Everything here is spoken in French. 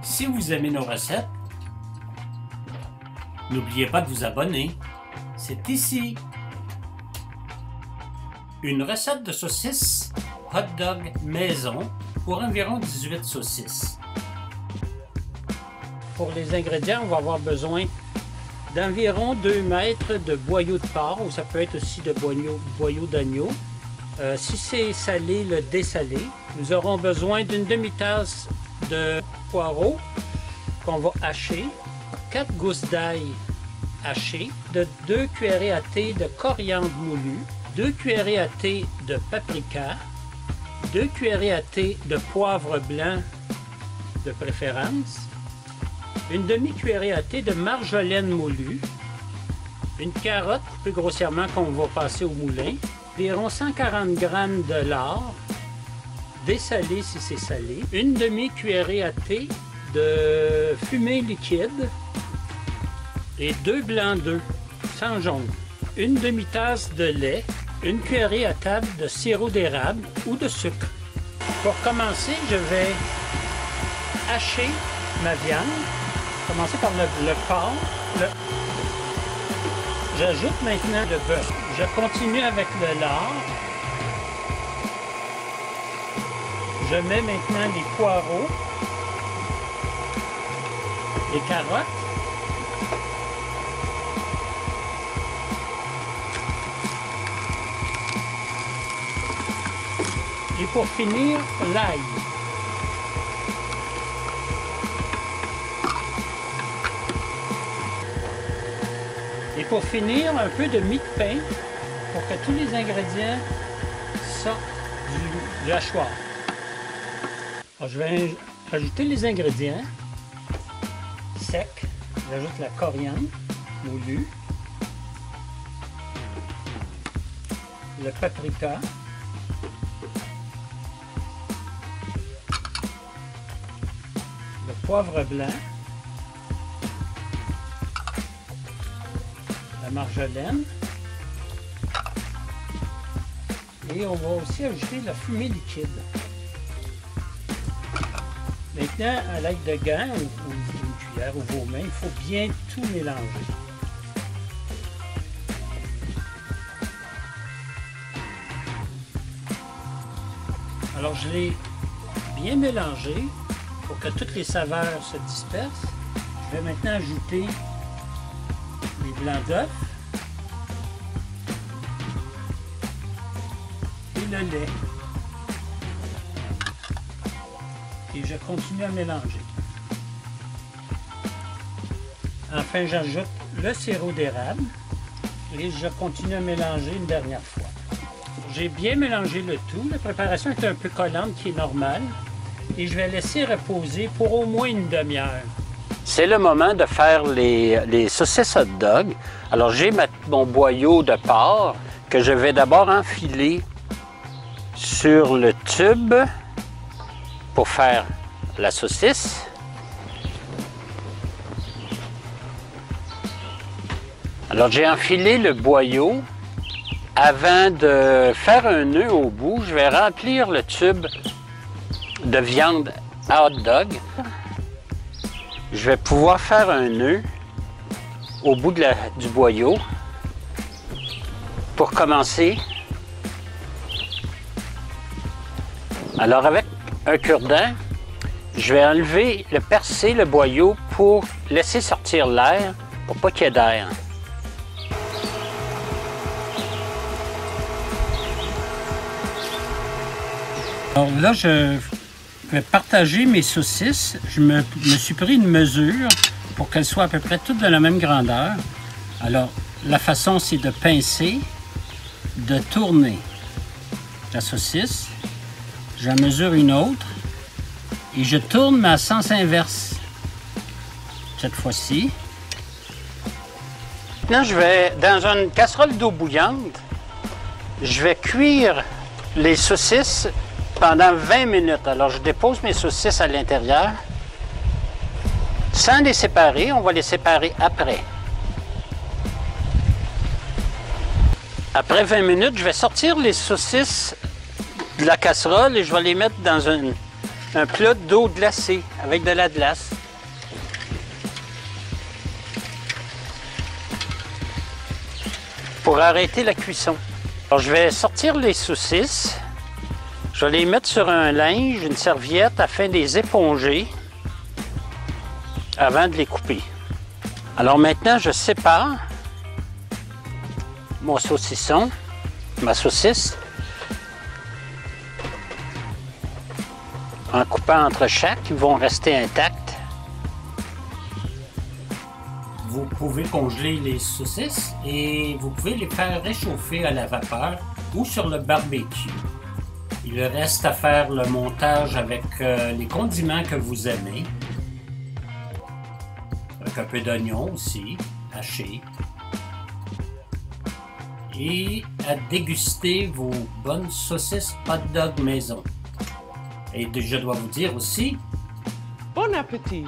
Si vous aimez nos recettes, n'oubliez pas de vous abonner. C'est ici. Une recette de saucisses hot dog maison pour environ 18 saucisses. Pour les ingrédients, on va avoir besoin d'environ 2 mètres de boyau de porc, ou ça peut être aussi de boyau d'agneau. Si c'est salé, le dessalé. Nous aurons besoin d'une demi-tasse de poireaux qu'on va hacher, 4 gousses d'ail hachées, de 2 cuillerées à thé de coriandre moulu, 2 cuillerées à thé de paprika, 2 cuillerées à thé de poivre blanc de préférence, une demi-cuillerée à thé de marjolaine moulue, une carotte coupée grossièrement qu'on va passer au moulin, environ 140 g de lard, dessalé si c'est salé, une demi-cuillerée à thé de fumée liquide et 2 blancs d'œufs sans jaune, une demi-tasse de lait, une cuillerée à table de sirop d'érable ou de sucre. Pour commencer, je vais hacher ma viande. Commencer par le porc. J'ajoute maintenant le bœuf. Je continue avec le lard. Je mets maintenant les poireaux, les carottes, et pour finir, l'ail. Et pour finir, un peu de mie de pain pour que tous les ingrédients sortent du hachoir. Alors, je vais ajouter les ingrédients secs. J'ajoute la coriandre moulue, le paprika, le poivre blanc, la marjolaine, et on va aussi ajouter la fumée liquide. Maintenant, à l'aide de gants ou une cuillère ou vos mains, il faut bien tout mélanger. Alors, je l'ai bien mélangé pour que toutes les saveurs se dispersent. Je vais maintenant ajouter les blancs d'œufs et le lait. Et je continue à mélanger. Enfin, j'ajoute le sirop d'érable et je continue à mélanger une dernière fois. J'ai bien mélangé le tout. La préparation est un peu collante, qui est normale. Et je vais laisser reposer pour au moins une demi-heure. C'est le moment de faire les saucisses hot dog. Alors, j'ai mon boyau de porc que je vais d'abord enfiler sur le tube pour faire la saucisse. Alors, j'ai enfilé le boyau. Avant de faire un nœud au bout, je vais remplir le tube de viande à hot dog. Je vais pouvoir faire un nœud au bout du boyau pour commencer. Alors, avec un cure-dent, je vais percer le boyau pour laisser sortir l'air, pour pas qu'il y ait d'air. Alors là, je vais partager mes saucisses. Je me suis pris une mesure pour qu'elles soient à peu près toutes de la même grandeur. Alors, la façon, c'est de pincer, de tourner la saucisse. J'en mesure une autre et je tourne, mais à sens inverse. Cette fois-ci. Maintenant, je vais, dans une casserole d'eau bouillante, je vais cuire les saucisses pendant 20 minutes. Alors, je dépose mes saucisses à l'intérieur. Sans les séparer, on va les séparer après. Après 20 minutes, je vais sortir les saucisses de la casserole et je vais les mettre dans un plat d'eau glacée avec de la glace. Pour arrêter la cuisson. Alors, je vais sortir les saucisses. Je vais les mettre sur un linge, une serviette, afin de les éponger avant de les couper. Alors maintenant, je sépare mon saucisson, ma saucisse, en coupant entre chaque, ils vont rester intacts. Vous pouvez congeler les saucisses et vous pouvez les faire réchauffer à la vapeur ou sur le barbecue. Il reste à faire le montage avec les condiments que vous aimez. Avec un peu d'oignon aussi, haché. Et à déguster vos bonnes saucisses hot dog maison. Et je dois vous dire aussi... Bon appétit!